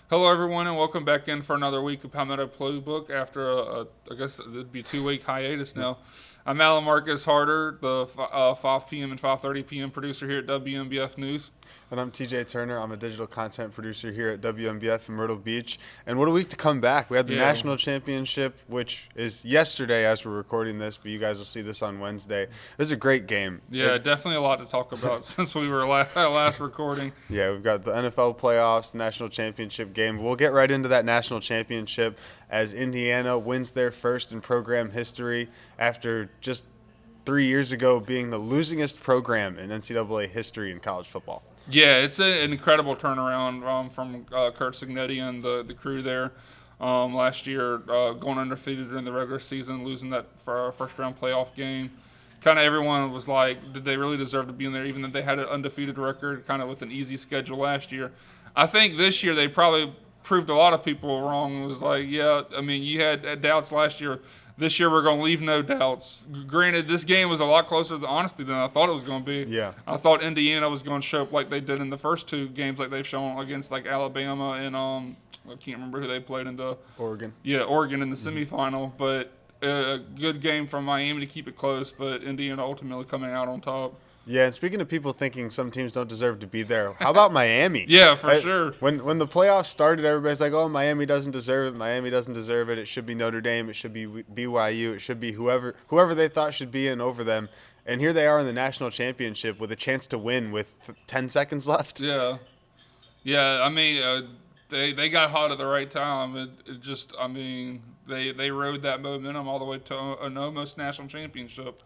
Hello, everyone, and welcome back in for another week of Palmetto Playbook after I guess it'd be 2 week hiatus now. I'm Alan Marcus Harder, the 5 p.m. and 5:30 p.m. producer here at WMBF News. And I'm TJ Turner. I'm a digital content producer here at WMBF in Myrtle Beach. And what a week to come back. We had the Yeah. national championship, which is yesterday as we're recording this, but you guys will see this on Wednesday. It was a great game. Yeah, definitely a lot to talk about since we were last recording. Yeah, we've got the NFL playoffs, the national championship game. We'll get right into that national championship as Indiana wins their first in program history after just 3 years ago being the losingest program in NCAA history in college football. Yeah, it's an incredible turnaround from Kurt Signetti and the crew there. Last year, going undefeated during the regular season, losing that first round playoff game. Kind of everyone was like, did they really deserve to be in there, even though they had an undefeated record, kind of with an easy schedule last year. I think this year they probably proved a lot of people wrong. It was like, yeah, I mean, you had doubts last year. This year we're going to leave no doubts. Granted, this game was a lot closer, honestly, than I thought it was going to be. Yeah. I thought Indiana was going to show up like they did in the first two games, like they've shown against like Alabama and I can't remember who they played in the Oregon. Yeah, Oregon in the semifinal. But a good game from Miami to keep it close, but Indiana ultimately coming out on top. Yeah, and speaking of people thinking some teams don't deserve to be there, how about Miami? Yeah, for sure. When the playoffs started, everybody's like, "Oh, Miami doesn't deserve it. Miami doesn't deserve it. It should be Notre Dame. It should be BYU. It should be whoever they thought should be in over them." And here they are in the national championship with a chance to win with 10 seconds left. Yeah, yeah. I mean, they got hot at the right time. It just, I mean, they rode that momentum all the way to an almost national championship.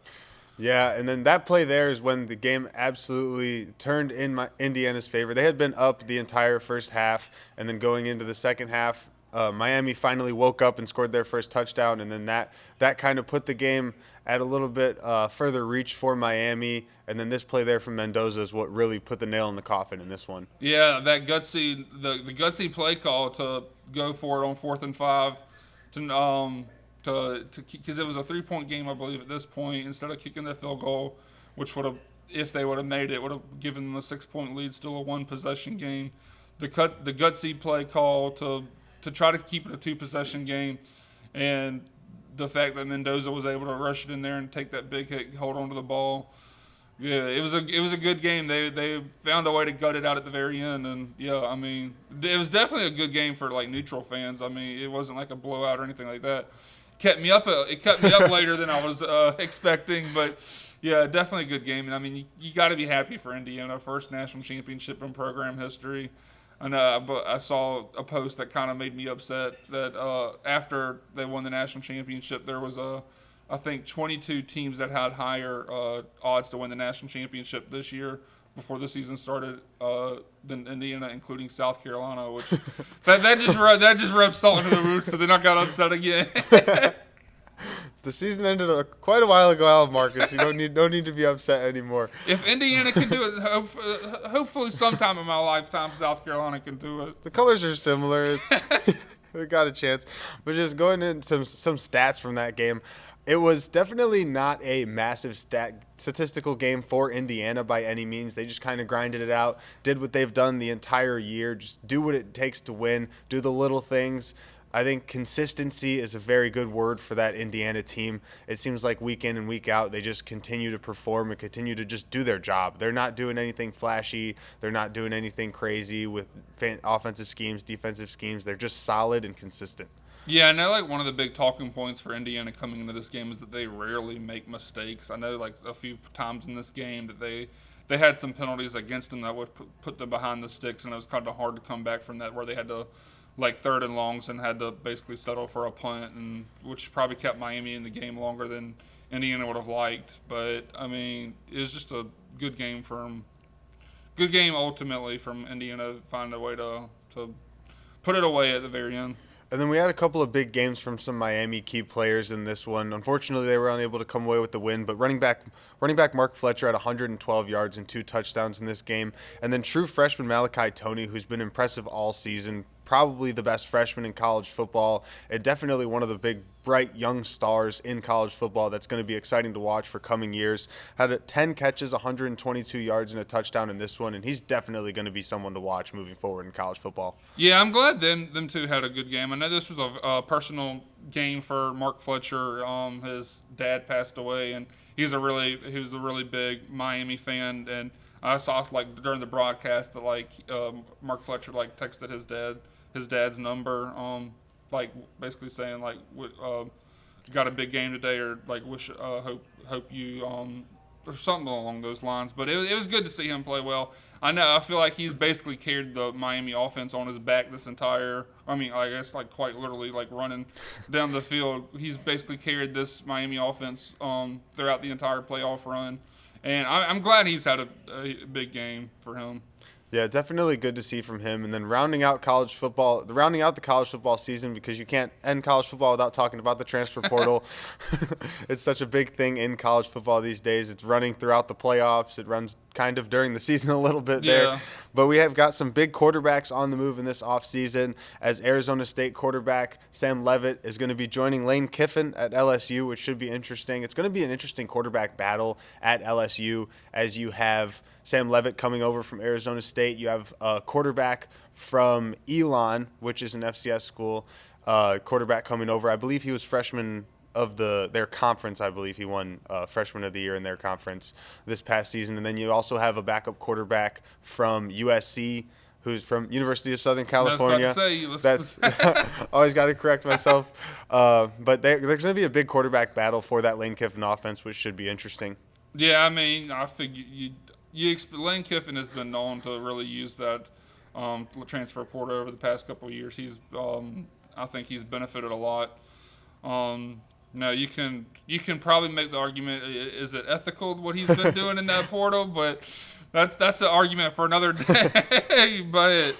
Yeah, and then that play there is when the game absolutely turned in Indiana's favor. They had been up the entire first half, and then going into the second half, Miami finally woke up and scored their first touchdown, and then that kind of put the game at a little bit further reach for Miami. And then this play there from Mendoza is what really put the nail in the coffin in this one. Yeah, that gutsy, the gutsy play call to go for it on 4th and 5, because it was a 3-point game, I believe, at this point. Instead of kicking the field goal, which would have, if they would have made it, would have given them a 6-point lead, still a 1-possession game. The gutsy play call to try to keep it a 2-possession game, and the fact that Mendoza was able to rush it in there and take that big hit, hold on to the ball. Yeah, it was a good game. They found a way to gut it out at the very end, and yeah, I mean, it was definitely a good game for like neutral fans. I mean, it wasn't like a blowout or anything like that. It kept me up later than I was expecting, but yeah, definitely a good game. And I mean, you got to be happy for Indiana, first national championship in program history. And but I saw a post that kind of made me upset that after they won the national championship, there was I think 22 teams that had higher odds to win the national championship this year before the season started than Indiana, including South Carolina, which that just rubs salt into the wound, so then I got upset again. The season ended quite a while ago, Al Marcus. You don't need to be upset anymore. If Indiana can do it, hopefully sometime in my lifetime, South Carolina can do it. The colors are similar. They got a chance. But just going into some stats from that game, it was definitely not a massive statistical game for Indiana by any means. They just kind of grinded it out, did what they've done the entire year, just do what it takes to win, do the little things. I think consistency is a very good word for that Indiana team. It seems like week in and week out, they just continue to perform and continue to just do their job. They're not doing anything flashy. They're not doing anything crazy with offensive schemes, defensive schemes. They're just solid and consistent. Yeah, I know like one of the big talking points for Indiana coming into this game is that they rarely make mistakes. I know like a few times in this game that they had some penalties against them that would put them behind the sticks, and it was kind of hard to come back from that, where they had to like 3rd and longs and had to basically settle for a punt, and which probably kept Miami in the game longer than Indiana would have liked. But I mean, it was just a good game ultimately from Indiana to find a way to put it away at the very end. And then we had a couple of big games from some Miami key players in this one. Unfortunately, they were unable to come away with the win, but running back Mark Fletcher had 112 yards and 2 touchdowns in this game. And then true freshman Malachi Tony, who's been impressive all season, probably the best freshman in college football, and definitely one of the big, bright, young stars in college football that's going to be exciting to watch for coming years. Had 10 catches, 122 yards, and a touchdown in this one, and he's definitely going to be someone to watch moving forward in college football. Yeah, I'm glad them two had a good game. I know this was a personal game for Mark Fletcher. His dad passed away, and he was a really big Miami fan, and I saw like during the broadcast that like Mark Fletcher like texted his dad's number, like basically saying like got a big game today, or like hope you or something along those lines. But it was good to see him play well. I feel like he's basically carried the Miami offense on his back this entire. I mean, I guess like quite literally, like running down the field. He's basically carried this Miami offense throughout the entire playoff run, and I'm glad he's had a big game for him. Yeah, definitely good to see from him. And then rounding out the college football season, because you can't end college football without talking about the transfer portal. It's such a big thing in college football these days. It's running throughout the playoffs. It runs kind of during the season a little bit there. Yeah. But we have got some big quarterbacks on the move in this offseason, as Arizona State quarterback Sam Leavitt is going to be joining Lane Kiffin at LSU, which should be interesting. It's going to be an interesting quarterback battle at LSU, as you have Sam Leavitt coming over from Arizona State. You have a quarterback from Elon, which is an FCS school, quarterback coming over. I believe he was freshman of their conference. I believe he won freshman of the year in their conference this past season. And then you also have a backup quarterback from USC, who's from University of Southern California. I was about to say, That's always got to correct myself. But there's going to be a big quarterback battle for that Lane Kiffin offense, which should be interesting. Yeah, I mean, I figure Lane Kiffin has been known to really use that transfer portal over the past couple of years. I think he's benefited a lot. No, you can probably make the argument: is it ethical what he's been doing in that portal? But that's an argument for another day. But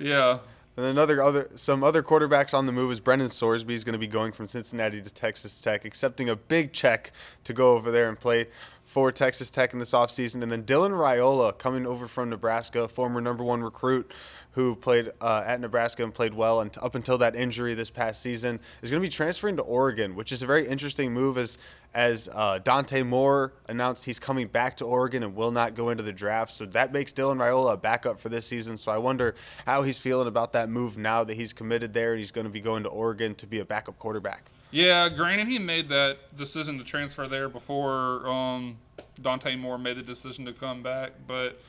yeah. And then some other quarterbacks on the move is Brendan Sorsby. He's going to be going from Cincinnati to Texas Tech, accepting a big check to go over there and play for Texas Tech in this offseason. And then Dylan Raiola coming over from Nebraska, former #1 recruit who played at Nebraska and played well and up until that injury this past season, is going to be transferring to Oregon, which is a very interesting move, as Dante Moore announced he's coming back to Oregon and will not go into the draft. So that makes Dylan Raiola a backup for this season. So I wonder how he's feeling about that move now that he's committed there and he's going to be going to Oregon to be a backup quarterback. Yeah, granted, he made that decision to transfer there before Dante Moore made the decision to come back. But,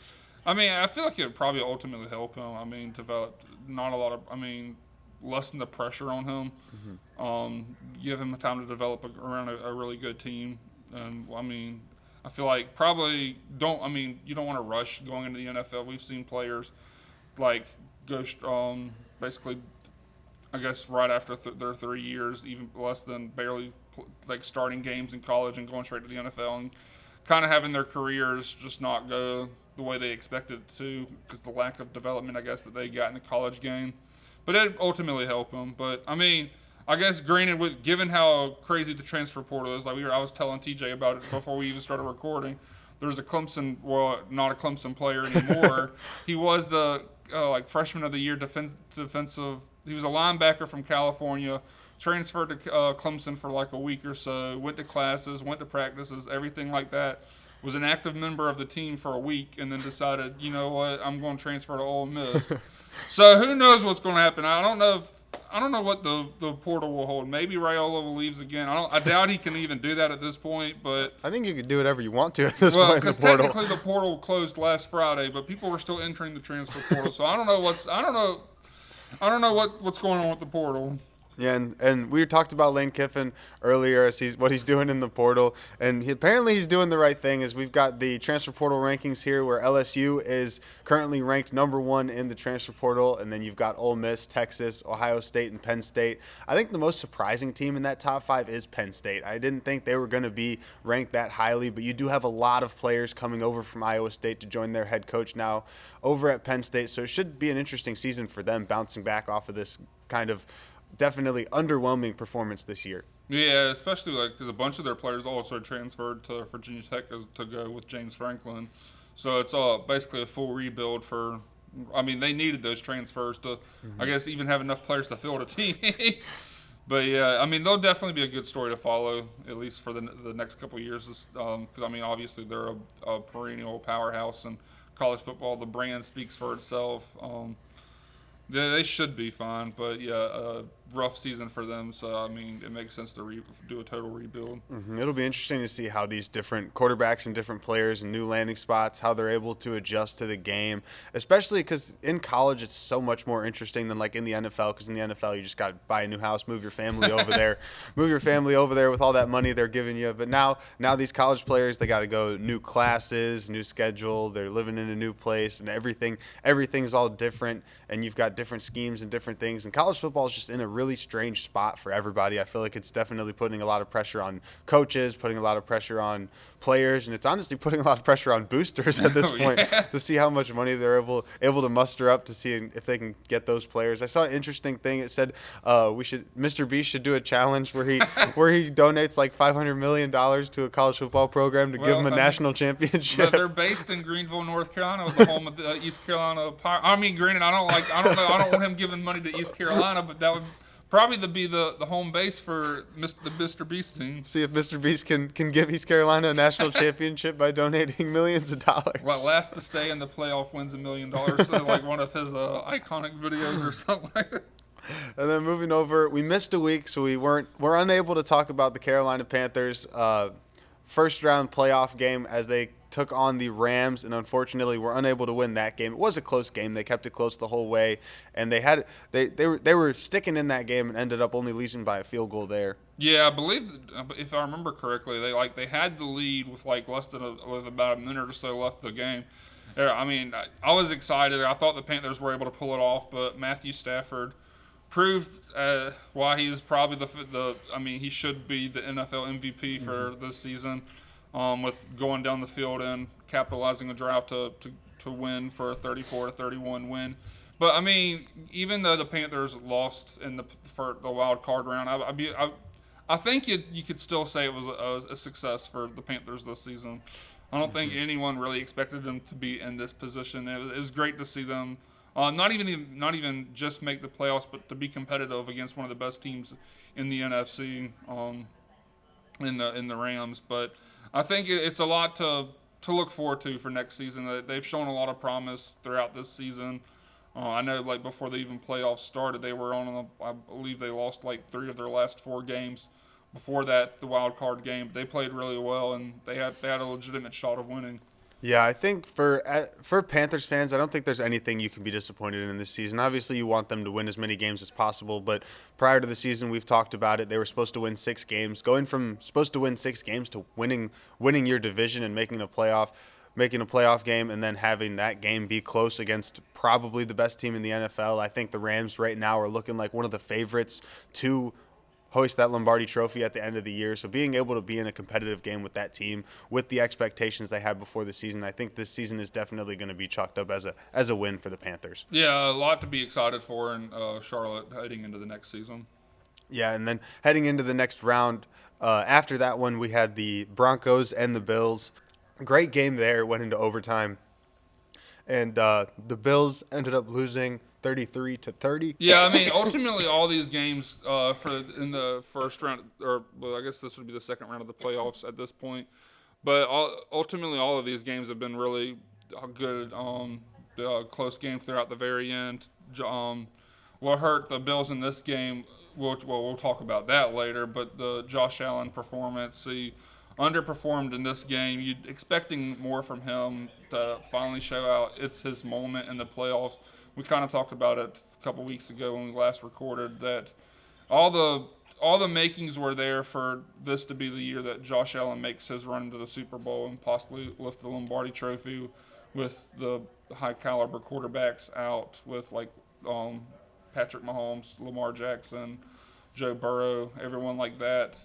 I mean, I feel like it would probably ultimately help him. I mean, lessen the pressure on him. Mm-hmm. Give him time to develop around a really good team. And, I mean, I feel like you don't want to rush going into the NFL. We've seen players, like, go basically – I guess right after their 3 years, even less than barely starting games in college and going straight to the NFL, and kind of having their careers just not go the way they expected it to because the lack of development, I guess, that they got in the college game. But it ultimately helped them. But I mean, I guess granted, given how crazy the transfer portal is, I was telling TJ about it before we even started recording. There's a Clemson, not a Clemson player anymore. He was the freshman of the year defensive. He was a linebacker from California, transferred to Clemson for like a week or so, went to classes, went to practices, everything like that. Was an active member of the team for a week, and then decided, you know what, I'm going to transfer to Ole Miss. So who knows what's going to happen? I don't know what the portal will hold. Maybe Raiola will leave again. I doubt he can even do that at this point. But I think you can do whatever you want to at this point in the portal. Because technically the portal closed last Friday, but people were still entering the transfer portal. So I don't know what's going on with the portal. Yeah, and we talked about Lane Kiffin earlier as what he's doing in the portal, and apparently he's doing the right thing. As we've got the transfer portal rankings here, where LSU is currently ranked #1 in the transfer portal, and then you've got Ole Miss, Texas, Ohio State, and Penn State. I think the most surprising team in that top 5 is Penn State. I didn't think they were going to be ranked that highly, but you do have a lot of players coming over from Iowa State to join their head coach now over at Penn State, so it should be an interesting season for them, bouncing back off of this kind of definitely underwhelming performance this year. Yeah, especially because a bunch of their players also transferred to Virginia Tech to go with James Franklin. So it's basically a full rebuild for I mean, they needed those transfers to, I guess, even have enough players to field a team. But yeah, I mean, they'll definitely be a good story to follow, at least for the next couple of years. Because I mean, obviously they're a perennial powerhouse in college football. The brand speaks for itself. They should be fine, but yeah, a rough season for them. So I mean, it makes sense to do a total rebuild. It'll be interesting to see how these different quarterbacks and different players and new landing spots, how they're able to adjust to the game, especially because in college it's so much more interesting than like in the NFL. Because in the NFL you just got to buy a new house, move your family over there, with all that money they're giving you. But now these college players, they got to go new classes, new schedule. They're living in a new place, and everything's all different. And you've got different schemes and different things. And college football is just in a really strange spot for everybody. I feel like it's definitely putting a lot of pressure on coaches, putting a lot of pressure on players, and it's honestly putting a lot of pressure on boosters at this point to see how much money they're able to muster up to see if they can get those players. I saw an interesting thing. It said Mr. Beast should do a challenge where he donates like $500 million to a college football program to give them a national championship. They're based in Greenville, North Carolina, the home of the East Carolina Pirates. I mean, granted, I don't want him giving money to East Carolina, but that would probably be the home base for the Mr. Beast team. See if Mr. Beast can give East Carolina a national championship by donating millions of dollars. Well, last to stay in the playoff wins $1 million. So like one of his iconic videos or something like that. And then moving over, we missed a week, so we're unable to talk about the Carolina Panthers first round playoff game as they took on the Rams, and unfortunately were unable to win that game. It was a close game. They kept it close the whole way, and they were sticking in that game and ended up only losing by a field goal there. Yeah, I believe if I remember correctly, they had the lead with like with about a minute or so left of the game. I mean, I was excited. I thought the Panthers were able to pull it off, but Matthew Stafford proved why he's probably he should be the NFL MVP for this season. With going down the field and capitalizing the drought to win for a 34-31 win. But I mean, even though the Panthers lost for the wild card round, I think you could still say it was a success for the Panthers this season. I don't think anyone really expected them to be in this position. It was great to see them not even just make the playoffs, but to be competitive against one of the best teams in the NFC, in the Rams. But I think it's a lot to look forward to for next season. They've shown a lot of promise throughout this season. I know, like, before the even playoffs started, they were I believe they lost like 3 of their last 4 games. Before that, the wild card game, they played really well, and they had a legitimate shot of winning. Yeah, I think for Panthers fans, I don't think there's anything you can be disappointed in this season. Obviously, you want them to win as many games as possible, but prior to the season, we've talked about it. They were supposed to win 6 games. Going from supposed to win 6 games to winning your division and making a playoff game, and then having that game be close against probably the best team in the NFL. I think the Rams right now are looking like one of the favorites to hoist that Lombardi trophy at the end of the year. So being able to be in a competitive game with that team, with the expectations they had before the season, I think this season is definitely going to be chalked up as a win for the Panthers. Yeah, a lot to be excited for in Charlotte heading into the next season. Yeah, and then heading into the next round, after that one, we had the Broncos and the Bills. Great game there, went into overtime. And the Bills ended up losing 33-30. Yeah, I mean, ultimately, all these games in the first round, I guess this would be the second round of the playoffs at this point. But ultimately, all of these games have been really good, close games throughout the very end. What hurt the Bills in this game, we'll talk about that later, but the Josh Allen performance, he underperformed in this game. You're expecting more from him to finally show out it's his moment in the playoffs. We kind of talked about it a couple weeks ago when we last recorded that all the makings were there for this to be the year that Josh Allen makes his run to the Super Bowl and possibly lift the Lombardi Trophy with the high caliber quarterbacks out with like Patrick Mahomes, Lamar Jackson, Joe Burrow, everyone like that.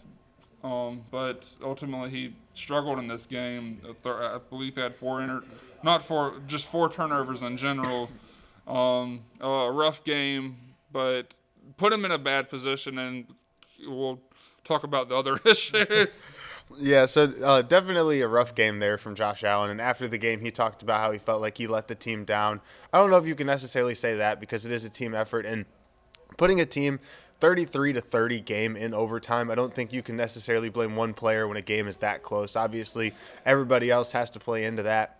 But ultimately he struggled in this game. I believe he had 4 turnovers in general. A rough game, but put him in a bad position, and we'll talk about the other issues. Yeah, so definitely a rough game there from Josh Allen. And after the game, he talked about how he felt like he let the team down. I don't know if you can necessarily say that because it is a team effort. And putting a team 33-30 game in overtime, I don't think you can necessarily blame one player when a game is that close. Obviously, everybody else has to play into that.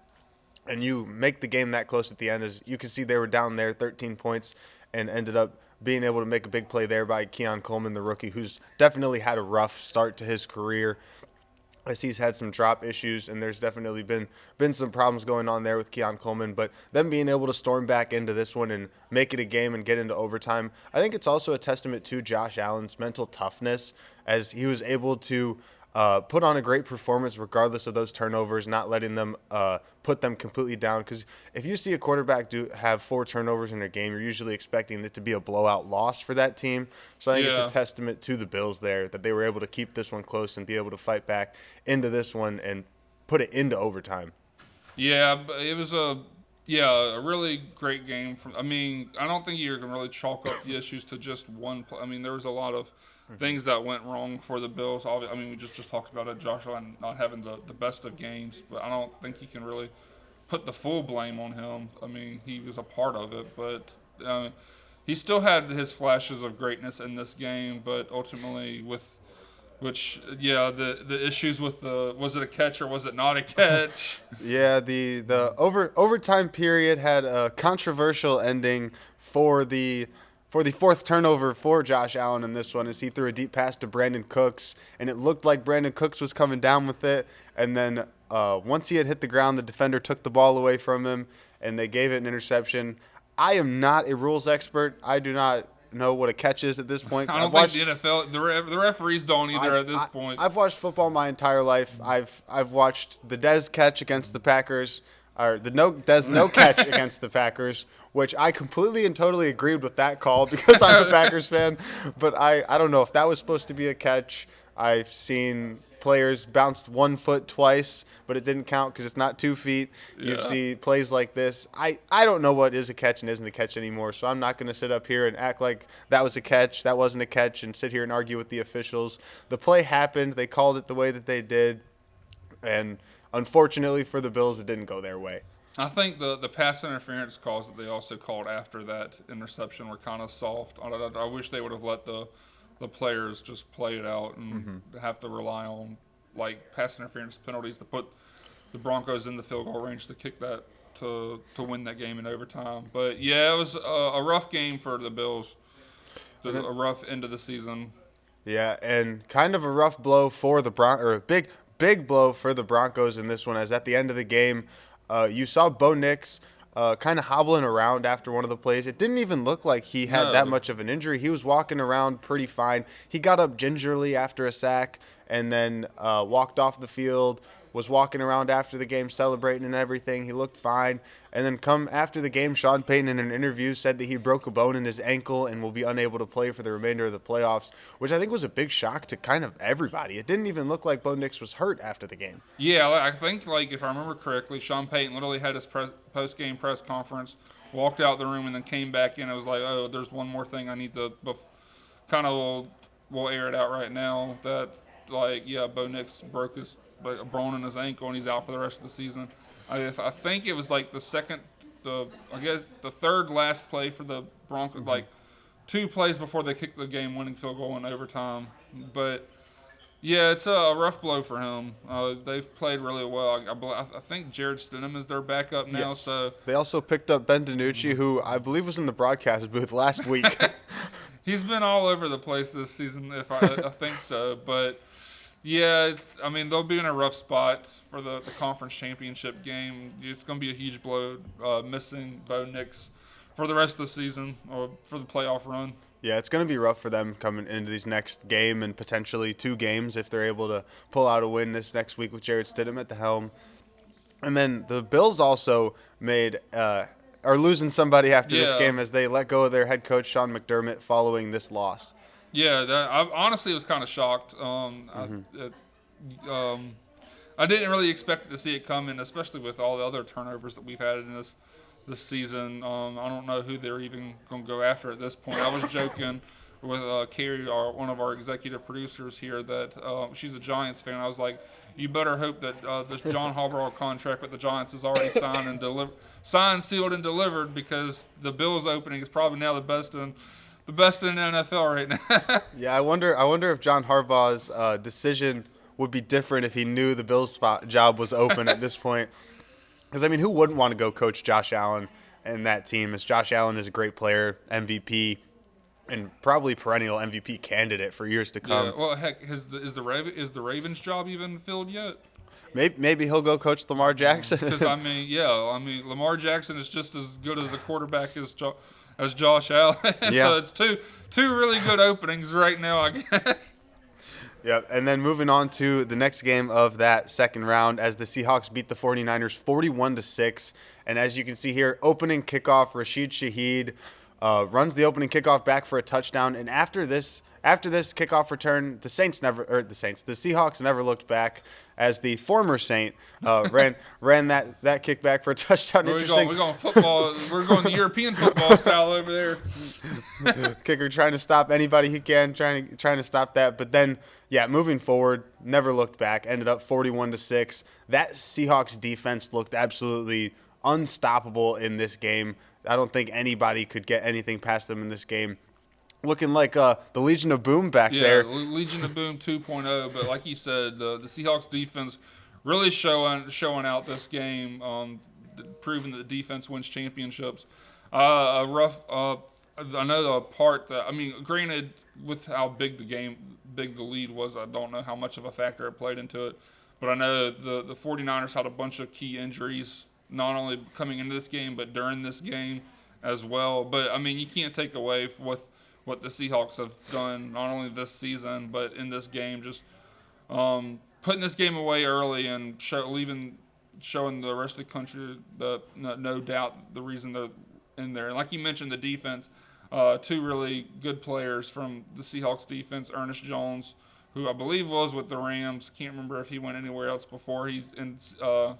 And you make the game that close at the end. As you can see, they were down there 13 points and ended up being able to make a big play there by Keon Coleman, the rookie, who's definitely had a rough start to his career as he's had some drop issues, and there's definitely been some problems going on there with Keon Coleman. But them being able to storm back into this one and make it a game and get into overtime, I think it's also a testament to Josh Allen's mental toughness, as he was able to put on a great performance regardless of those turnovers, not letting them put them completely down. Because if you see a quarterback have 4 turnovers in a game, you're usually expecting it to be a blowout loss for that team. So I think it's a testament to the Bills there that they were able to keep this one close and be able to fight back into this one and put it into overtime. Yeah, but it was a really great game. I mean, I don't think you can really chalk up the issues to just one play. I mean, there was a lot of things that went wrong for the Bills. I mean, we just talked about it, Josh Allen not having the best of games, but I don't think you can really put the full blame on him. I mean, he was a part of it, but he still had his flashes of greatness in this game, but ultimately the issues with was it a catch or was it not a catch? Yeah, the overtime period had a controversial ending for the 4th turnover for Josh Allen in this one, as he threw a deep pass to Brandon Cooks, and it looked like Brandon Cooks was coming down with it. And then once he had hit the ground, the defender took the ball away from him, and they gave it an interception. I am not a rules expert. I do not know what a catch is at this point. I don't think the NFL, the referees don't either at this point. I've watched football my entire life. I've watched the Dez catch against the Packers, or the Dez no catch against the Packers, which I completely and totally agreed with that call because I'm a Packers fan. But I don't know if that was supposed to be a catch. I've seen players bounced 1 foot twice, but it didn't count because it's not 2 feet. You see plays like this. I don't know what is a catch and isn't a catch anymore, so I'm not going to sit up here and act like that was a catch, that wasn't a catch, and sit here and argue with the officials. The play happened. They called it the way that they did, and unfortunately for the Bills, it didn't go their way. I think the pass interference calls that they also called after that interception were kind of soft. I wish they would have let the players just play it out and have to rely on like pass interference penalties to put the Broncos in the field goal range to kick that to win that game in overtime. But yeah, it was a rough game for the Bills. A rough end of the season. Yeah, and kind of a rough blow for the or a big blow for the Broncos in this one, as at the end of the game, you saw Bo Nix kind of hobbling around after one of the plays. It didn't even look like he had that much of an injury. He was walking around pretty fine. He got up gingerly after a sack and then walked off the field, was walking around after the game celebrating and everything. He looked fine. And then come after the game, Sean Payton in an interview said that he broke a bone in his ankle and will be unable to play for the remainder of the playoffs, which I think was a big shock to kind of everybody. It didn't even look like Bo Nix was hurt after the game. Yeah, I think, like, if I remember correctly, Sean Payton literally had his post-game press conference, walked out the room, and then came back in. It was like, oh, there's one more thing I need to kind of we'll air it out right now that, like, yeah, Bo Nix broke a bone in his ankle, and he's out for the rest of the season. I think it was like the third last play for the Broncos, like 2 plays before they kicked the game-winning field goal in overtime. But yeah, it's a rough blow for him. They've played really well. I think Jared Stidham is their backup now. Yes. So they also picked up Ben DiNucci, who I believe was in the broadcast booth last week. He's been all over the place this season, if I think so. But yeah, I mean, they'll be in a rough spot for the conference championship game. It's going to be a huge blow missing Bo Nix for the rest of the season or for the playoff run. Yeah, it's going to be rough for them coming into these next game and potentially 2 games if they're able to pull out a win this next week with Jared Stidham at the helm. And then the Bills also are losing somebody after this game as they let go of their head coach, Sean McDermott, following this loss. Yeah, I honestly was kind of shocked. I didn't really expect to see it coming, especially with all the other turnovers that we've had in this season. I don't know who they're even going to go after at this point. I was joking with Carrie, one of our executive producers here, that she's a Giants fan. I was like, you better hope that this John Harbaugh contract with the Giants is already signed and signed, sealed, and delivered, because the Bills opening is probably now the best in the NFL right now. Yeah, I wonder if John Harbaugh's decision would be different if he knew the Bills job was open at this point. Because, I mean, who wouldn't want to go coach Josh Allen and that team? As Josh Allen is a great player, MVP, and probably perennial MVP candidate for years to come. Yeah, well, heck, is the Ravens job even filled yet? Maybe he'll go coach Lamar Jackson. Because Lamar Jackson is just as good as a quarterback as Josh Allen. Yeah. So it's two really good openings right now, I guess. Yeah, and then moving on to the next game of that second round, as the Seahawks beat the 49ers 41-6. And as you can see here, opening kickoff, Rashid Shaheed runs the opening kickoff back for a touchdown. And after this kickoff return, the Seahawks never looked back, as the former Saint ran that kick back for a touchdown. We're going football. We're going the European football style over there. Kicker trying to stop anybody he can, trying to stop that. But then, yeah, moving forward, never looked back. Ended up 41-6. That Seahawks defense looked absolutely unstoppable in this game. I don't think anybody could get anything past them in this game. Looking like the Legion of Boom back there. Yeah, Legion of Boom 2.0. But like you said, the Seahawks defense really showing out this game, proving that the defense wins championships. I know the part that, I mean, granted, with how big the lead was, I don't know how much of a factor it played into it. But I know the 49ers had a bunch of key injuries, not only coming into this game, but during this game as well. But, I mean, you can't take away with what the Seahawks have done, not only this season, but in this game, just putting this game away early and showing the rest of the country that no doubt the reason they're in there. And like you mentioned, the defense, two really good players from the Seahawks defense, Ernest Jones, who I believe was with the Rams. Can't remember if he went anywhere else before. He's in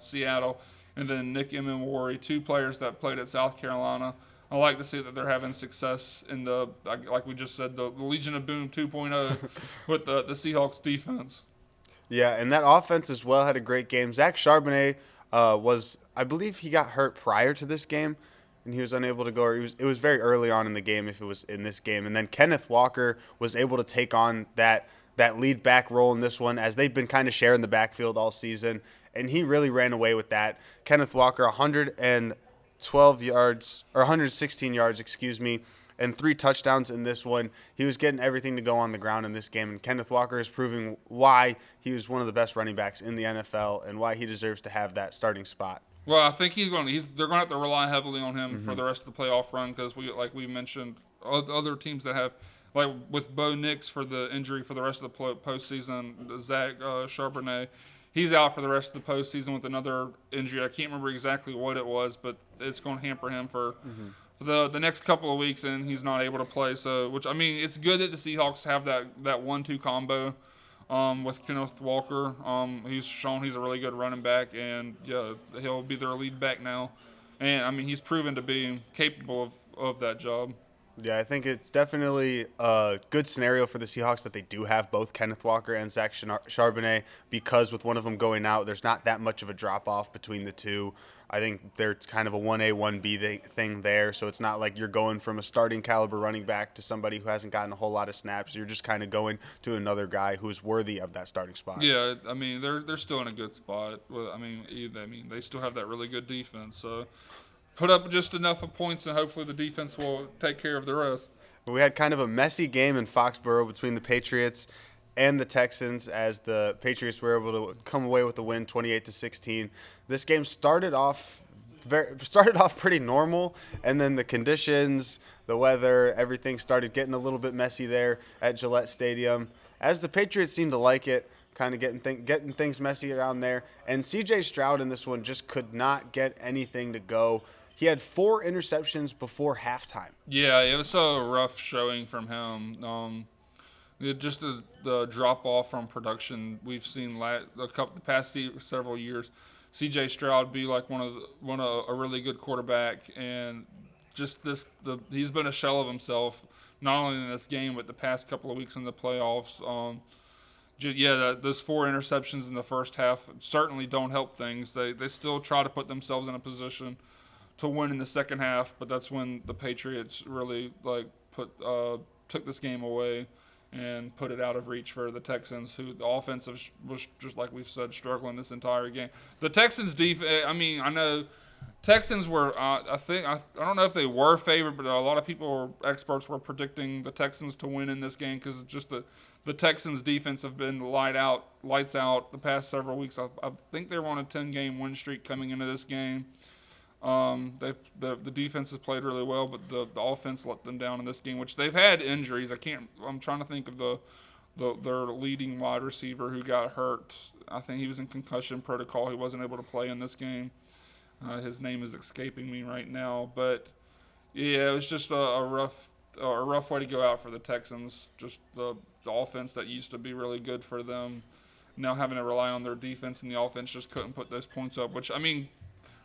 Seattle. And then Nick Emmanwori, two players that played at South Carolina. I like to see that they're having success in like we just said, the Legion of Boom 2.0 with the Seahawks defense. Yeah, and that offense as well had a great game. Zach Charbonnet I believe he got hurt prior to this game, and he was unable to go. It was very early on in the game if it was in this game. And then Kenneth Walker was able to take on that lead back role in this one, as they've been kind of sharing the backfield all season, and he really ran away with that. Kenneth Walker, 112 yards, or 116 yards, and 3 touchdowns in this one. He was getting everything to go on the ground in this game, and Kenneth Walker is proving why he was one of the best running backs in the NFL and why he deserves to have that starting spot. Well, I think they're going to have to rely heavily on him for the rest of the playoff run, because we mentioned other teams that have, like with Bo Nix for the injury for the rest of the postseason, Zach Charbonnet, he's out for the rest of the postseason with another injury. I can't remember exactly what it was, but it's going to hamper him for the next couple of weeks, and he's not able to play. So, which, I mean, it's good that the Seahawks have that 1-2 combo with Kenneth Walker. He's shown he's a really good running back, and yeah, he'll be their lead back now. And I mean, he's proven to be capable of that job. Yeah, I think it's definitely a good scenario for the Seahawks that they do have both Kenneth Walker and Zach Charbonnet, because with one of them going out, there's not that much of a drop-off between the two. I think there's kind of a 1A, 1B thing there, so it's not like you're going from a starting caliber running back to somebody who hasn't gotten a whole lot of snaps. You're just kind of going to another guy who's worthy of that starting spot. Yeah, I mean, they're still in a good spot. I mean, they still have that really good defense, so put up just enough of points, and hopefully the defense will take care of the rest. We had kind of a messy game in Foxborough between the Patriots and the Texans, as the Patriots were able to come away with the win, 28-16. This game started off pretty normal, and then the conditions, the weather, everything started getting a little bit messy there at Gillette Stadium, as the Patriots seemed to like it, kind of getting things messy around there. And C.J. Stroud in this one just could not get anything to go. He had 4 interceptions before halftime. Yeah, it was a rough showing from him. Just the drop off from production we've seen the past several years. C.J. Stroud be like a really good quarterback, and he's been a shell of himself, not only in this game but the past couple of weeks in the playoffs. Those 4 interceptions in the first half certainly don't help things. They still try to put themselves in a position to win in the second half, but that's when the Patriots really took this game away and put it out of reach for the Texans, who the offense was, just like we've said, struggling this entire game. The Texans' defense, I know Texans were, I don't know if they were favored, but a lot of experts were predicting the Texans to win in this game because just the Texans' defense have been lights out the past several weeks. I think they were on a 10-game win streak coming into this game. The defense has played really well, but the offense let them down in this game, which they've had injuries. I'm trying to think of their leading wide receiver who got hurt. I think he was in concussion protocol. He wasn't able to play in this game. His name is escaping me right now, but yeah, it was just a rough way to go out for the Texans. Just the offense that used to be really good for them, now having to rely on their defense, and the offense just couldn't put those points up, which,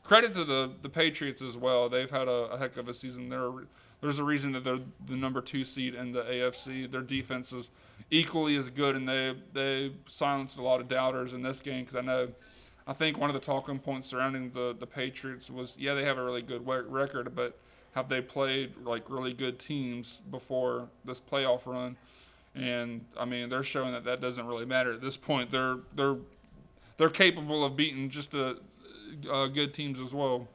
credit to the Patriots as well. They've had a heck of a season. There's a reason that they're the number 2 seed in the AFC. Their defense is equally as good, and they silenced a lot of doubters in this game because I think one of the talking points surrounding the Patriots was, they have a really good record, but have they played like really good teams before this playoff run? And they're showing that doesn't really matter at this point. They're capable of beating just good teams as well.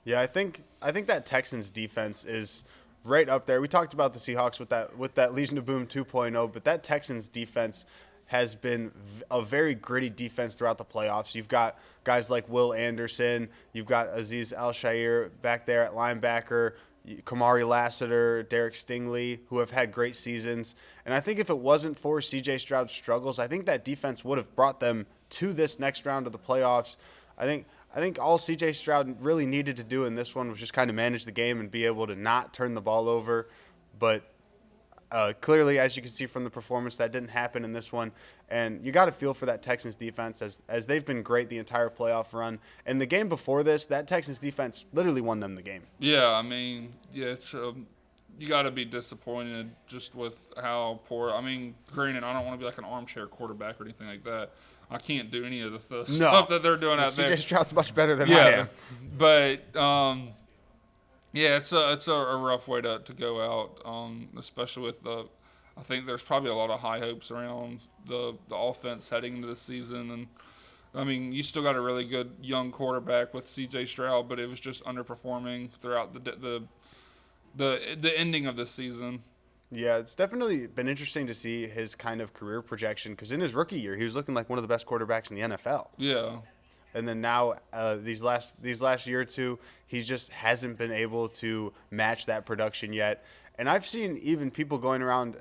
Yeah, I think that Texans defense is right up there. We talked about the Seahawks with that Legion of Boom 2.0, but that Texans defense has been a very gritty defense throughout the playoffs. You've got guys like Will Anderson, you've got Azeez Al-Shaair back there at linebacker, Kamari Lassiter, Derek Stingley, who have had great seasons. And I think if it wasn't for C.J. Stroud's struggles, I think that defense would have brought them to this next round of the playoffs. I think all C.J. Stroud really needed to do in this one was just kind of manage the game and be able to not turn the ball over. But clearly, as you can see from the performance, that didn't happen in this one. And you got to feel for that Texans defense as they've been great the entire playoff run. And the game before this, that Texans defense literally won them the game. Yeah, it's, you got to be disappointed just with how poor. Granted, I don't want to be like an armchair quarterback or anything like that. I can't do any of the stuff that they're doing out there. C.J. Stroud's much better than I am. But it's a rough way to go out, especially with I think there's probably a lot of high hopes around the offense heading into the season, and you still got a really good young quarterback with C.J. Stroud, but it was just underperforming throughout the ending of the season. Yeah, it's definitely been interesting to see his kind of career projection because in his rookie year, he was looking like one of the best quarterbacks in the NFL. Yeah. And then now, these last year or two, he just hasn't been able to match that production yet. And I've seen even people going around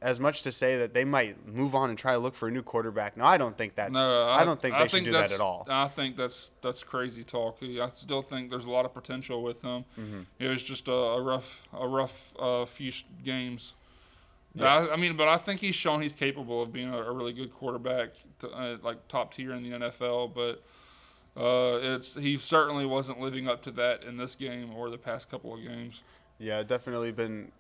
as much to say that they might move on and try to look for a new quarterback. No, I don't think that's. No, I don't think they should do that at all. I think that's crazy talk. I still think there's a lot of potential with him. Mm-hmm. It was just a rough few games. Yeah. But I think he's shown he's capable of being a really good quarterback, like top tier in the NFL. But he certainly wasn't living up to that in this game or the past couple of games. Yeah, definitely been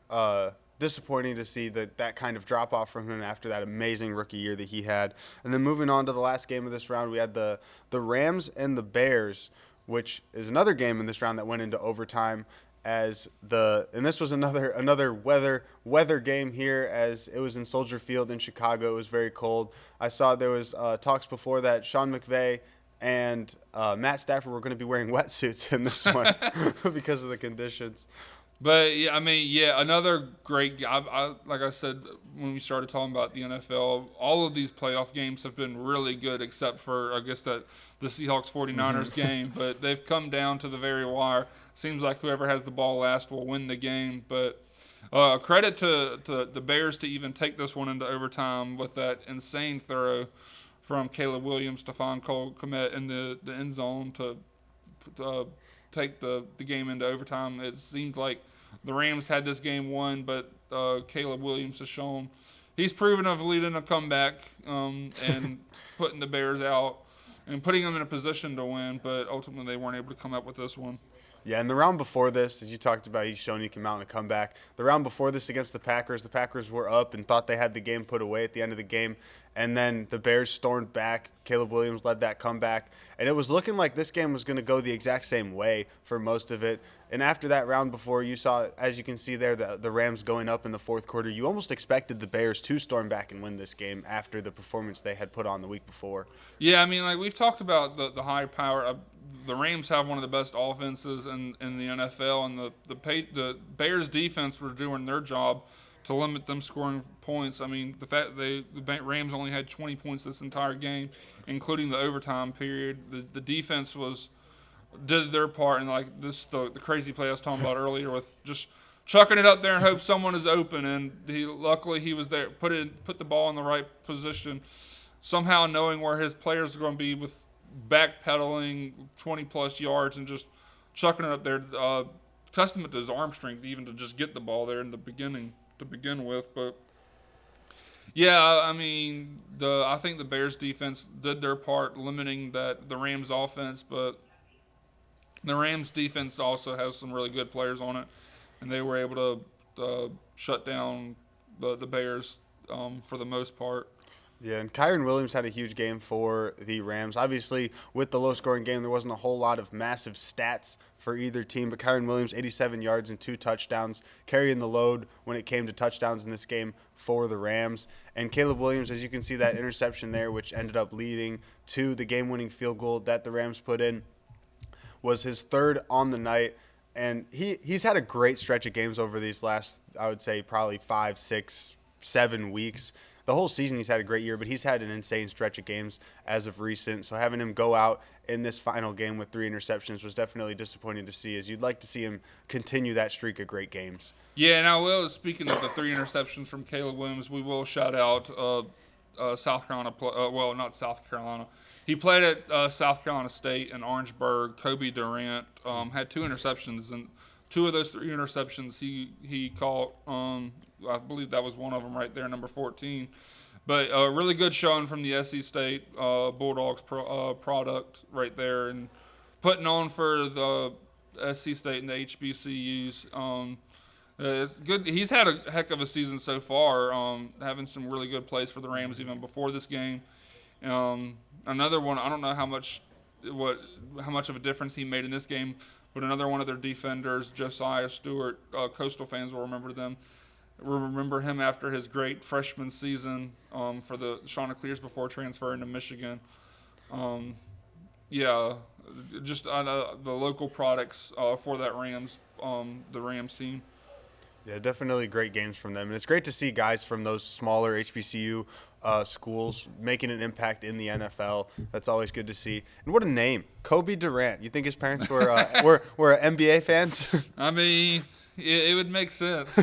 disappointing to see that kind of drop off from him after that amazing rookie year that he had. And then moving on to the last game of this round, we had the Rams and the Bears, which is another game in this round that went into overtime. And this was another weather game here, as it was in Soldier Field in Chicago. It was very cold. I saw there was talks before that Sean McVay and Matt Stafford were going to be wearing wetsuits in this one because of the conditions. But another great. Like I said when we started talking about the NFL, all of these playoff games have been really good, except for I guess that the Seahawks 49ers game. But they've come down to the very wire. Seems like whoever has the ball last will win the game. But credit to the Bears to even take this one into overtime with that insane throw from Caleb Williams, Stephon Komet in the end zone to take the game into overtime. It seems like the Rams had this game won, but Caleb Williams has shown he's proven of leading a comeback and putting the Bears out. and putting them in a position to win. But ultimately, they weren't able to come up with this one. Yeah, and the round before this, as you talked about, he's shown he can mount a comeback. The round before this against the Packers were up and thought they had the game put away at the end of the game. And then the Bears stormed back. Caleb Williams led that comeback. And it was looking like this game was going to go the exact same way for most of it. And after that round before, you saw, as you can see there, the Rams going up in the fourth quarter. You almost expected the Bears to storm back and win this game after the performance they had put on the week before. Yeah, I mean, like we've talked about the high power. The Rams have one of the best offenses in the NFL, and the Bears defense were doing their job to limit them scoring points. I mean, the fact the Rams only had 20 points this entire game, including the overtime period. The defense did their part, and like the crazy play I was talking about earlier with just chucking it up there and hope someone is open. And luckily he was there, put the ball in the right position, somehow knowing where his players are going to be with backpedaling 20 plus yards and just chucking it up there. Testament to his arm strength even to just get the ball there in the beginning to begin with. But yeah, I mean, I think the Bears defense did their part limiting the Rams offense, but the Rams defense also has some really good players on it, and they were able to shut down the Bears for the most part. Yeah, and Kyren Williams had a huge game for the Rams. Obviously, with the low-scoring game, there wasn't a whole lot of massive stats for either team, but Kyren Williams, 87 yards and 2 touchdowns, carrying the load when it came to touchdowns in this game for the Rams. And Caleb Williams, as you can see, that interception there, which ended up leading to the game-winning field goal that the Rams put in, was his third on the night. And he's had a great stretch of games over these last, I would say, probably 5, 6, 7 weeks. The whole season he's had a great year, but he's had an insane stretch of games as of recent. So having him go out in this final game with 3 interceptions was definitely disappointing to see, as you'd like to see him continue that streak of great games. Yeah, and I will, speaking of the 3 interceptions from Caleb Williams, we will shout out South Carolina, well, not South Carolina. He played at South Carolina State in Orangeburg. Kobe Durant had 2 interceptions, and 2 of those 3 interceptions he caught. I believe that was one of them right there, number 14. But a really good showing from the SC State Bulldogs product right there, and putting on for the SC State and the HBCUs. It's good. He's had a heck of a season so far, having some really good plays for the Rams even before this game. Another one, I don't know how much of a difference he made in this game, but another one of their defenders, Josiah Stewart, Coastal fans will remember him after his great freshman season for the Chanticleers before transferring to Michigan. Just the local products for that the Rams team. Yeah, definitely great games from them. And it's great to see guys from those smaller HBCU schools making an impact in the NFL. That's always good to see. And what a name, Kobe Durant. You think his parents were NBA fans? I mean, it would make sense.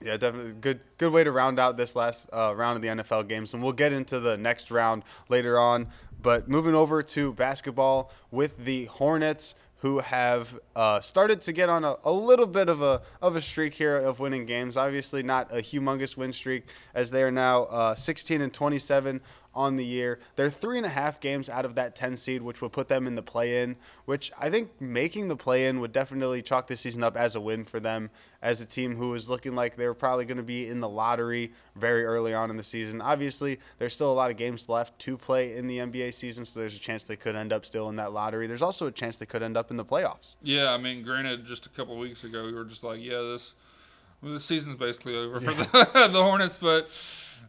Yeah, definitely good way to round out this last round of the NFL games. And we'll get into the next round later on. But moving over to basketball with the Hornets, who have started to get on a little bit of a streak here of winning games. Obviously not a humongous win streak, as they are now 16-27 on the year. They're 3.5 games out of that 10 seed, which would put them in the play-in, which I think making the play-in would definitely chalk this season up as a win for them, as a team who is looking like they were probably going to be in the lottery very early on in the season. Obviously, there's still a lot of games left to play in the NBA season, so there's a chance they could end up still in that lottery. There's also a chance they could end up in the playoffs. Yeah, I mean, granted, just a couple of weeks ago, we were just like, the season's basically over for the Hornets, but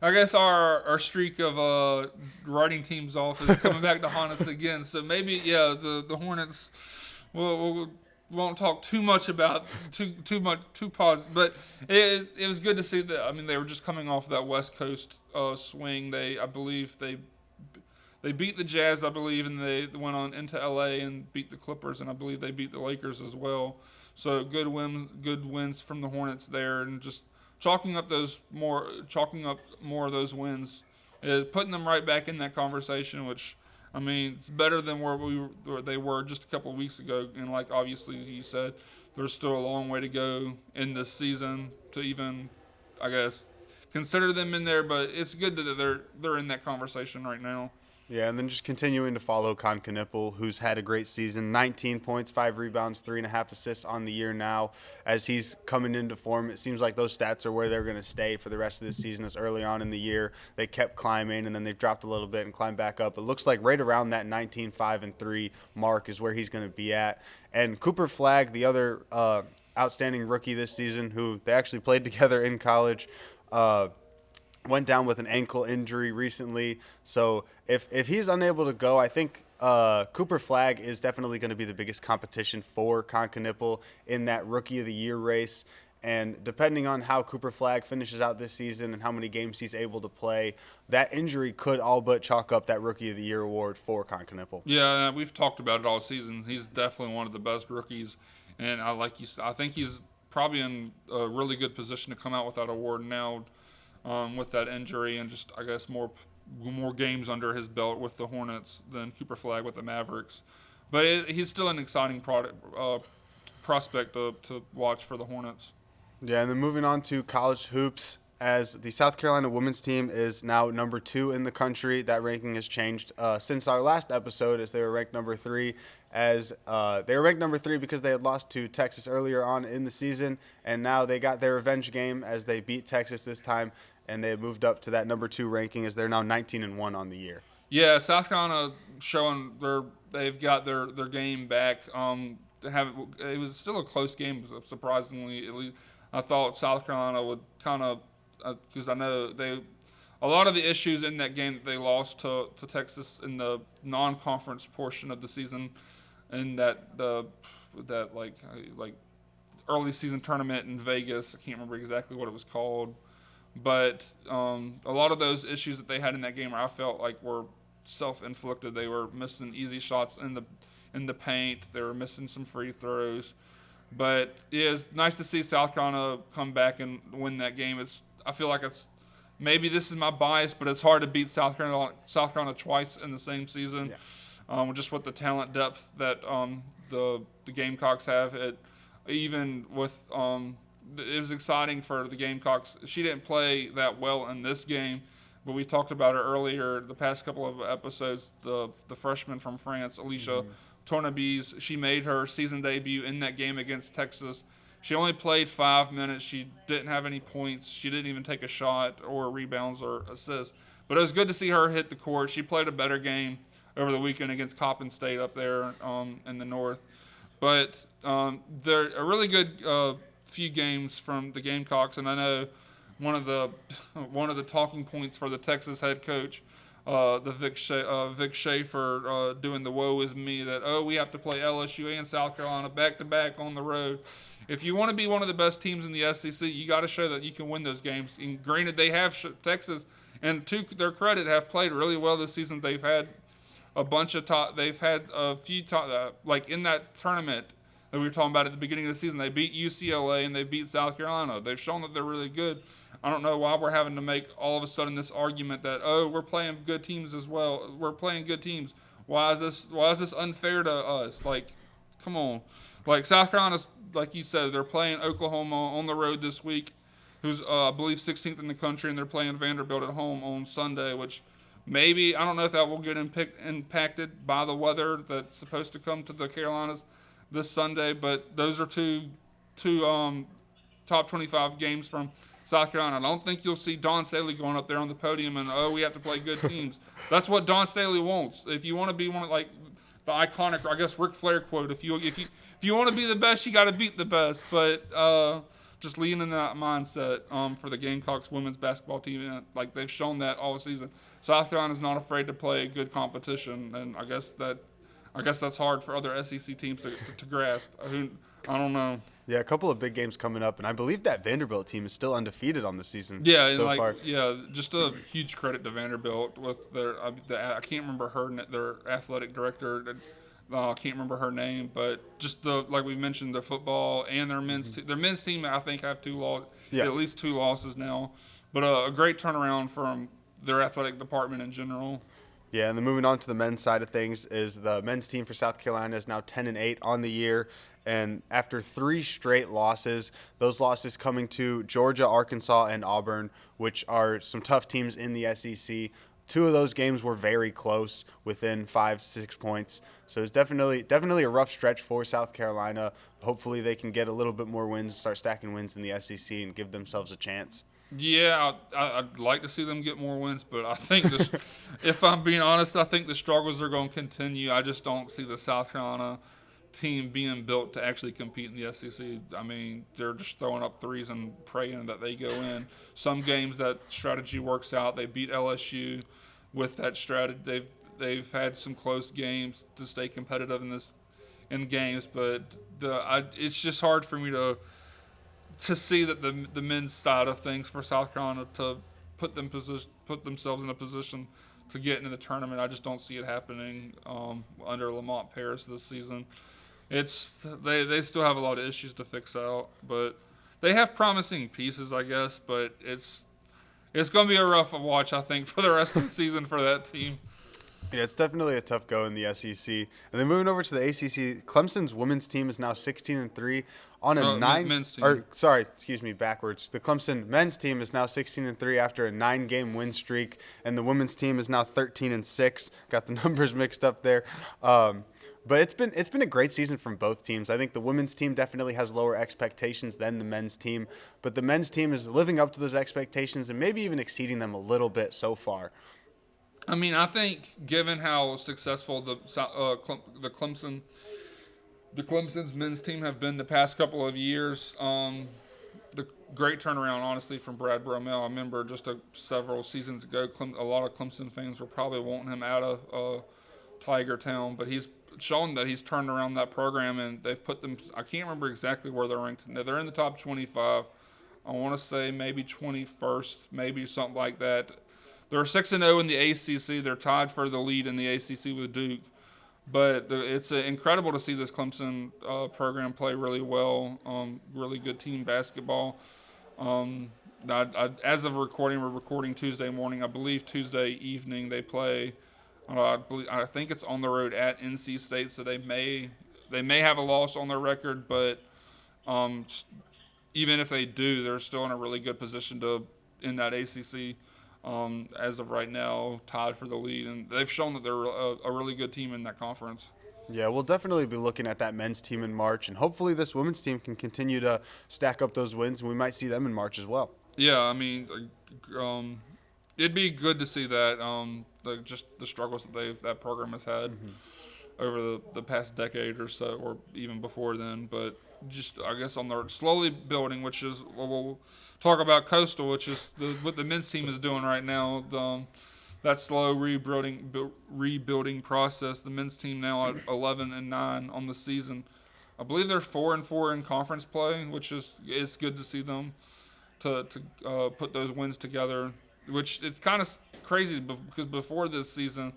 I guess our streak of writing teams off is coming back to haunt us again. So maybe, the Hornets we won't talk too much about too positive, but it was good to see that. I mean, they were just coming off that West Coast swing. I believe they beat the Jazz, I believe, and they went on into LA and beat the Clippers, and I believe they beat the Lakers as well. So good wins from the Hornets there, and just chalking up more of those wins, putting them right back in that conversation, which, I mean, it's better than where they were just a couple of weeks ago. And like obviously you said, there's still a long way to go in this season to even, I guess, consider them in there. But it's good that they're in that conversation right now. Yeah, and then just continuing to follow Con Knipple, who's had a great season, 19 points, 5 rebounds, 3.5 assists on the year now. As he's coming into form, it seems like those stats are where they're going to stay for the rest of the season. As early on in the year, they kept climbing, and then they've dropped a little bit and climbed back up. It looks like right around that 19, 5, and 3 mark is where he's going to be at. And Cooper Flagg, the other outstanding rookie this season, who they actually played together in college, went down with an ankle injury recently. So if he's unable to go, I think Cooper Flagg is definitely going to be the biggest competition for Con Knipple in that Rookie of the Year race. And depending on how Cooper Flagg finishes out this season and how many games he's able to play, that injury could all but chalk up that Rookie of the Year award for Con Knipple. Yeah, we've talked about it all season. He's definitely one of the best rookies, and I think he's probably in a really good position to come out with that award now. With that injury and just, I guess, more games under his belt with the Hornets than Cooper Flagg with the Mavericks. But he's still an exciting prospect to watch for the Hornets. Yeah, and then moving on to college hoops, as the South Carolina women's team is now number 2 in the country. That ranking has changed since our last episode, as they were ranked number 3. As they were ranked number 3 because they had lost to Texas earlier on in the season, and now they got their revenge game as they beat Texas this time, and they moved up to that number 2 ranking as they're now 19-1 on the year. Yeah, South Carolina showing they've got their game back. It was still a close game, surprisingly. At least I thought South Carolina would kind of, because I know a lot of the issues in that game that they lost to Texas in the non-conference portion of the season, and that early season tournament in Vegas. I can't remember exactly what it was called. But a lot of those issues that they had in that game, I felt like were self-inflicted. They were missing easy shots in the paint. They were missing some free throws. But it is nice to see South Carolina come back and win that game. I feel like maybe this is my bias, but it's hard to beat South Carolina twice in the same season. Yeah. Just with the talent depth that the Gamecocks have. Even with it was exciting for the Gamecocks. She didn't play that well in this game, but we talked about her earlier the past couple of episodes. The freshman from France, Alicia Tornabes, she made her season debut in that game against Texas. She only played 5 minutes. She didn't have any points. She didn't even take a shot or rebounds or assists. But it was good to see her hit the court. She played a better game over the weekend against Coppin State up there in the north. But they're a really good few games from the Gamecocks, and I know one of the talking points for the Texas head coach, the Vic Schaefer, doing the woe is me that we have to play LSU and South Carolina back to back on the road. If you want to be one of the best teams in the SEC, you got to show that you can win those games. And granted, they have Texas, and to their credit, have played really well this season. They've had a bunch of they've had a few like in that tournament that we were talking about at the beginning of the season. They beat UCLA and they beat South Carolina. They've shown that they're really good. I don't know why we're having to make all of a sudden this argument that we're playing good teams as well. We're playing good teams. Why is this unfair to us? Like, come on. Like South Carolina's, like you said, they're playing Oklahoma on the road this week, who's I believe 16th in the country, and they're playing Vanderbilt at home on Sunday, which maybe I don't know if that will get impacted by the weather that's supposed to come to the Carolinas this Sunday, but those are two top 25 games from South Carolina. I don't think you'll see Dawn Staley going up there on the podium and we have to play good teams. That's what Dawn Staley wants. If you want to be one of like the iconic, I guess Ric Flair quote, if you want to be the best, you got to beat the best. But just leading in that mindset for the Gamecocks women's basketball team, like they've shown that all season. South Carolina's not afraid to play good competition, and I guess that's hard for other SEC teams to grasp. I don't know. Yeah, a couple of big games coming up, and I believe that Vanderbilt team is still undefeated on the season. Yeah, so far. Yeah, just a huge credit to Vanderbilt with I can't remember their athletic director. I can't remember her name, but just like we mentioned, the football and their men's team I think have at least 2 losses now, but a great turnaround from their athletic department in general. Yeah, and then moving on to the men's side of things is the men's team for South Carolina is now 10-8 on the year. And after 3 straight losses, those losses coming to Georgia, Arkansas, and Auburn, which are some tough teams in the SEC. 2 of those games were very close, within 5-6 points. So it's definitely a rough stretch for South Carolina. Hopefully they can get a little bit more wins, start stacking wins in the SEC, and give themselves a chance. Yeah, I'd like to see them get more wins, but I think this, if I'm being honest, I think the struggles are going to continue. I just don't see the South Carolina team being built to actually compete in the SEC. I mean, they're just throwing up threes and praying that they go in. Some games that strategy works out. They beat LSU with that strategy. They've had some close games to stay competitive in games, but it's just hard for me to see that the men's side of things for South Carolina to put themselves in a position to get into the tournament. I just don't see it happening under Lamont Paris this season. They still have a lot of issues to fix out, but they have promising pieces, I guess. But it's going to be a rough watch, I think, for the rest of the season for that team. Yeah, it's definitely a tough go in the SEC. And then moving over to the ACC, Clemson's women's team is now 16-3 on a men's team. Backwards. The Clemson men's team is now 16-3 after a 9-game win streak, and the women's team is now 13-6. Got the numbers mixed up there. But it's been a great season from both teams. I think the women's team definitely has lower expectations than the men's team, but the men's team is living up to those expectations and maybe even exceeding them a little bit so far. I mean, I think given how successful the Clemson's men's team have been the past couple of years, the great turnaround, honestly, from Brad Bromell. I remember just several seasons ago, a lot of Clemson fans were probably wanting him out of Tiger Town, but he's shown that he's turned around that program, and they've put them. I can't remember exactly where they're ranked. They're in the top 25. I want to say maybe 21st, maybe something like that. They're 6-0 in the ACC. They're tied for the lead in the ACC with Duke. But it's incredible to see this Clemson program play really well. Really good team basketball. As of recording, we're recording Tuesday morning. I believe Tuesday evening they play. I think it's on the road at NC State, so they may have a loss on their record. But even if they do, they're still in a really good position in that ACC. As of right now, tied for the lead, and they've shown that they're a really good team in that conference. Yeah, we'll definitely be looking at that men's team in March, and hopefully this women's team can continue to stack up those wins, and we might see them in March as well. Yeah, I mean, it'd be good to see that. Just the struggles that program has had over the past decade or so, or even before then, but just I guess on the slowly building, which is we'll talk about Coastal, which is what the men's team is doing right now. That slow rebuilding process. The men's team now at 11-9 on the season. I believe they're 4-4 in conference play, which is good to see them to put those wins together. Which it's kind of crazy because before this season,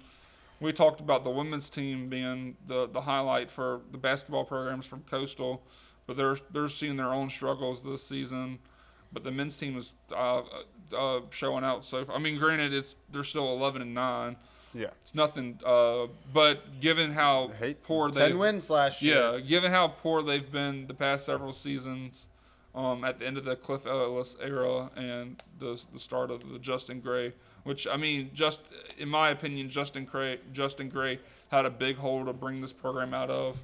we talked about the women's team being the highlight for the basketball programs from Coastal. But they're seeing their own struggles this season. But the men's team is showing out. So I mean, granted, they're still 11-9. Yeah, it's nothing. But given how poor 10 wins last year. Yeah, given how poor they've been the past several seasons, at the end of the Cliff Ellis era and the start of the Justin Gray, which I mean, just in my opinion, Justin Gray had a big hole to bring this program out of.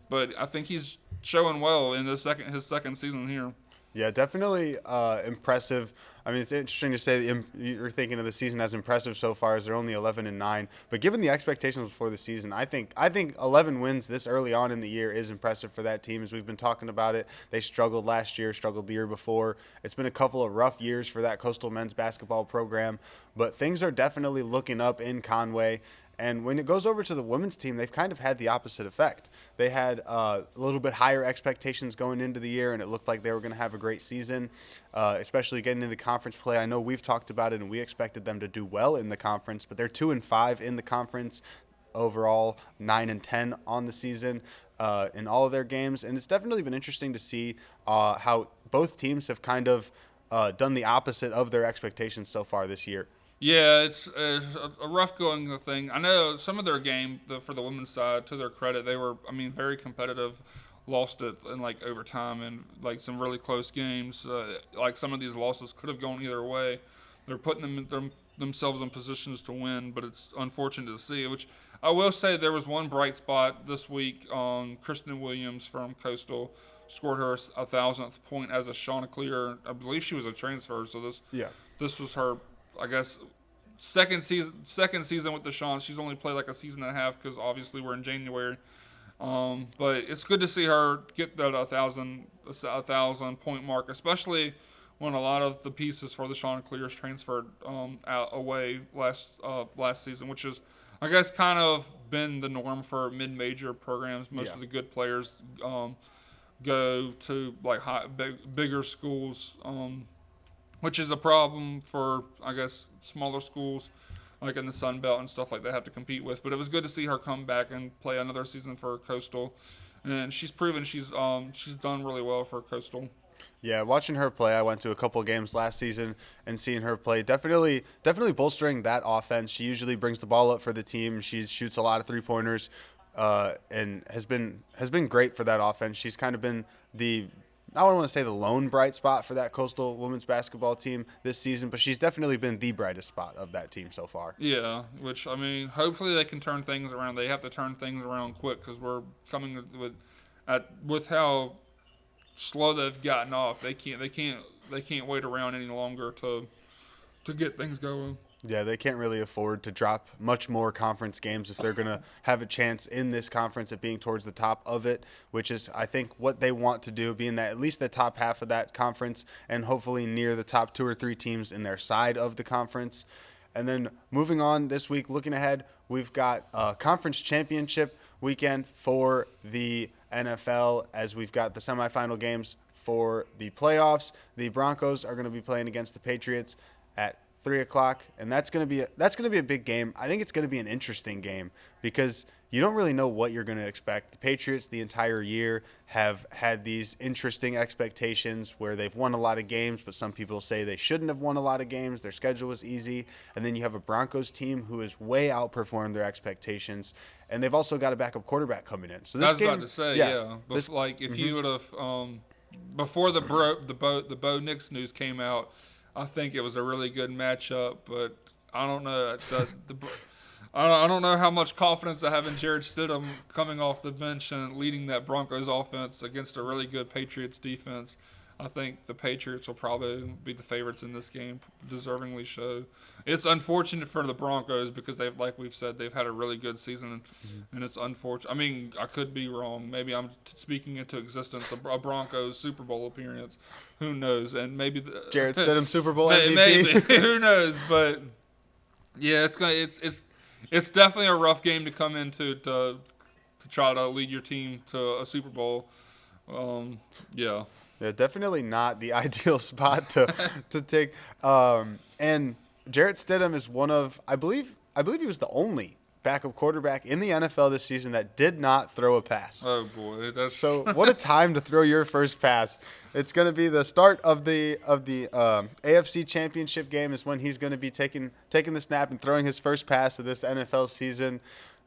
But I think he's showing well in his second season here. Yeah, definitely impressive. I mean, it's interesting to say that you're thinking of the season as impressive so far as they're only 11-9. But given the expectations before the season, I think 11 wins this early on in the year is impressive for that team. As we've been talking about it, they struggled last year, struggled the year before. It's been a couple of rough years for that Coastal men's basketball program. But things are definitely looking up in Conway. And when it goes over to the women's team, they've kind of had the opposite effect. They had a little bit higher expectations going into the year, and it looked like they were going to have a great season, especially getting into conference play. I know we've talked about it, and we expected them to do well in the conference, but they're 2-5 in the conference overall, 9-10 on the season in all of their games. And it's definitely been interesting to see how both teams have kind of done the opposite of their expectations so far this year. Yeah, it's a rough going thing. I know some of their game for the women's side, to their credit, they were, I mean, very competitive. Lost it in like overtime and like some really close games. Like some of these losses could have gone either way. They're putting themselves in positions to win, but it's unfortunate to see. Which I will say there was one bright spot this week. Kristen Williams from Coastal scored her 1,000th point as a Chanticleer. I believe she was a transfer, so this was her, I guess, second season with the Chants. She's only played like a season and a half because obviously we're in January. But it's good to see her get that 1,000 point mark, especially when a lot of the pieces for the Chanticleers transferred away last season, which is, I guess, kind of been the norm for mid-major programs. Most of the good players go to like bigger schools, which is a problem for, I guess, smaller schools like in the Sun Belt and stuff like that have to compete with. But it was good to see her come back and play another season for Coastal, and she's proven she's done really well for Coastal. Yeah, watching her play, I went to a couple of games last season and seeing her play, definitely bolstering that offense. She usually brings the ball up for the team. She shoots a lot of 3-pointers, and has been great for that offense. She's kind of been I don't want to say the lone bright spot for that Coastal women's basketball team this season, but she's definitely been the brightest spot of that team so far. Yeah, which, I mean, hopefully they can turn things around. They have to turn things around quick because we're coming with how slow they've gotten off. They can't wait around any longer to get things going. Yeah, they can't really afford to drop much more conference games if they're going to have a chance in this conference at being towards the top of it, which is, I think, what they want to do, being that at least the top half of that conference and hopefully near the top 2 or 3 teams in their side of the conference. And then moving on this week, looking ahead, we've got a conference championship weekend for the NFL as we've got the semifinal games for the playoffs. The Broncos are going to be playing against the Patriots at 3:00, and that's going to be a big game. I think it's going to be an interesting game because you don't really know what you're going to expect. The Patriots the entire year have had these interesting expectations where they've won a lot of games, but some people say they shouldn't have won a lot of games. Their schedule was easy. And then you have a Broncos team who has way outperformed their expectations, and they've also got a backup quarterback coming in. So this I was game, about to say, yeah. But like if you would have before the Bo Nix news came out, I think it was a really good matchup, but I don't know. I don't know how much confidence I have in Jarrett Stidham coming off the bench and leading that Broncos offense against a really good Patriots defense. I think the Patriots will probably be the favorites in this game, deservingly so. It's unfortunate for the Broncos because like we've said, they've had a really good season, and it's unfortunate. I mean, I could be wrong. Maybe I'm speaking into existence a Broncos Super Bowl appearance. Who knows? And maybe Jarrett Stidham Super Bowl MVP. Maybe who knows? But yeah, it's definitely a rough game to come into to try to lead your team to a Super Bowl. Yeah. Yeah, definitely not the ideal spot to take. And Jarrett Stidham is one of, I believe he was the only backup quarterback in the NFL this season that did not throw a pass. Oh boy, so what a time to throw your first pass. It's going to be the start of the AFC Championship game is when he's going to be taking the snap and throwing his first pass of this NFL season.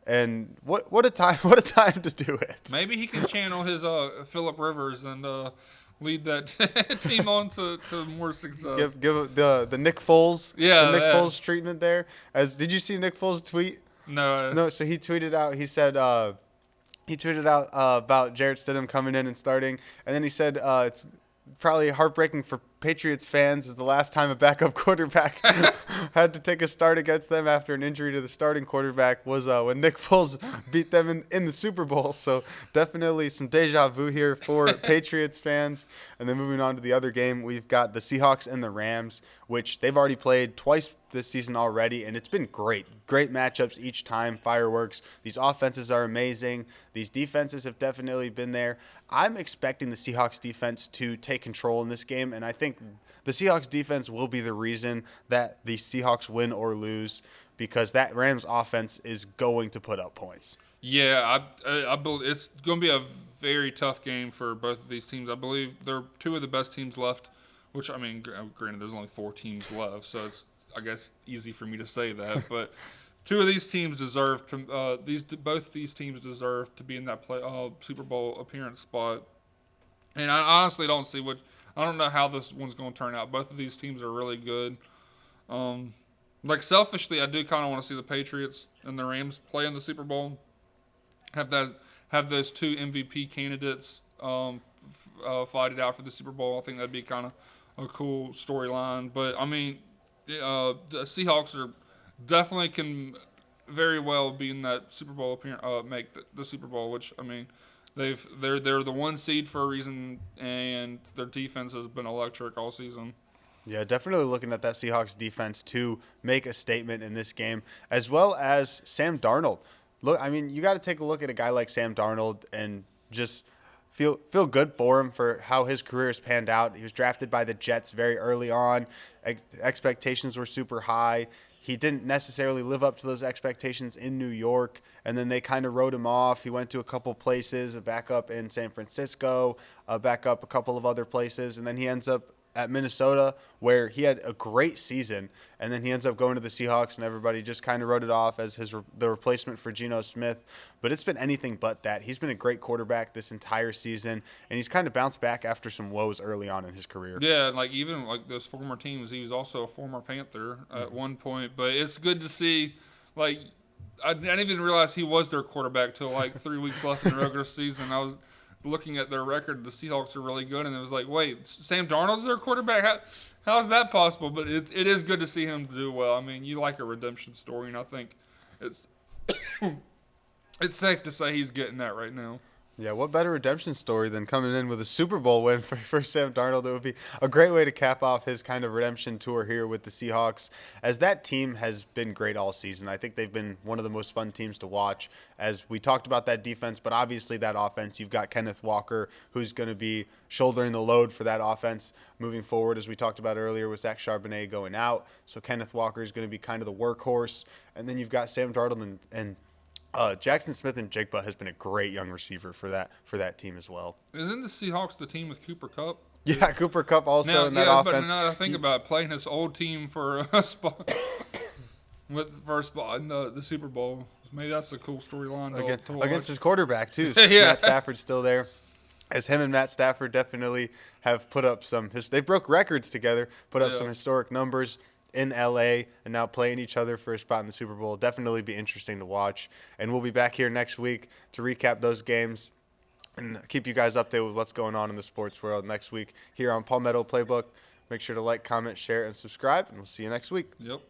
And what a time to do it. Maybe he can channel his Phillip Rivers and lead that team on to more success. Give the Nick Foles, Foles treatment there. Did you see Nick Foles' tweet? No. So he tweeted out. He said about Jarrett Stidham coming in and starting, and then he said it's probably heartbreaking for Patriots fans is the last time a backup quarterback had to take a start against them after an injury to the starting quarterback was when Nick Foles beat them in the Super Bowl. So definitely some deja vu here for Patriots fans. And then moving on to the other game, we've got the Seahawks and the Rams, which they've already played twice this season already, and it's been great matchups each time. Fireworks. These offenses are amazing. These defenses have definitely been there. I'm expecting the Seahawks defense to take control in this game, and I think the Seahawks defense will be the reason that the Seahawks win or lose because that Rams offense is going to put up points. Yeah, I believe it's going to be a very tough game for both of these teams. I believe they're two of the best teams left, which, I mean, granted, there's only 4 teams left, so it's, I guess, easy for me to say that, but two of these teams deserve to. Both these teams deserve to be in that Super Bowl appearance spot. And I honestly don't see I don't know how this one's going to turn out. Both of these teams are really good. Like selfishly, I do kind of want to see the Patriots and the Rams play in the Super Bowl. Have those two MVP candidates fight it out for the Super Bowl. I think that'd be kind of a cool storyline. But I mean, the Seahawks are definitely can very well be in that Super Bowl appearance, make the Super Bowl. Which I mean, they're the one seed for a reason, and their defense has been electric all season. Yeah, definitely looking at that Seahawks defense to make a statement in this game, as well as Sam Darnold. Look, I mean, you got to take a look at a guy like Sam Darnold and just feel good for him for how his career has panned out. He was drafted by the Jets very early on. Expectations were super high. He didn't necessarily live up to those expectations in New York, and then they kind of wrote him off. He went to a couple places, a backup in San Francisco, a backup a couple of other places, and then he ends up at Minnesota, where he had a great season, and then he ends up going to the Seahawks, and everybody just kind of wrote it off as the replacement for Geno Smith. But it's been anything but that. He's been a great quarterback this entire season, and he's kind of bounced back after some woes early on in his career. Yeah, like even like those former teams, he was also a former Panther at one point. But it's good to see, like, I didn't even realize he was their quarterback till like 3 weeks left in the regular season. I was looking at their record, the Seahawks are really good, and it was like, wait, Sam Darnold's their quarterback? How is that possible? But it is good to see him do well. I mean, you like a redemption story, and I think it's it's safe to say he's getting that right now. Yeah, what better redemption story than coming in with a Super Bowl win for Sam Darnold? It would be a great way to cap off his kind of redemption tour here with the Seahawks, as that team has been great all season. I think they've been one of the most fun teams to watch, as we talked about that defense, but obviously that offense. You've got Kenneth Walker, who's going to be shouldering the load for that offense moving forward, as we talked about earlier with Zach Charbonnet going out. So Kenneth Walker is going to be kind of the workhorse. And then you've got Sam Darnold and Jackson Smith-Njigba has been a great young receiver for that team as well. Isn't the Seahawks the team with Cooper Kupp? Yeah, Cooper Kupp also in that offense. But now I think about playing his old team for a spot for a spot in the Super Bowl. Maybe that's a cool storyline to watch. Against his quarterback too. Yeah. Matt Stafford's still there. As him and Matt Stafford definitely have put up they broke records together, put up some historic numbers in LA, and now playing each other for a spot in the Super Bowl. Definitely be interesting to watch. And we'll be back here next week to recap those games and keep you guys updated with what's going on in the sports world next week here on Palmetto Playbook. Make sure to like, comment, share, and subscribe, and we'll see you next week. Yep.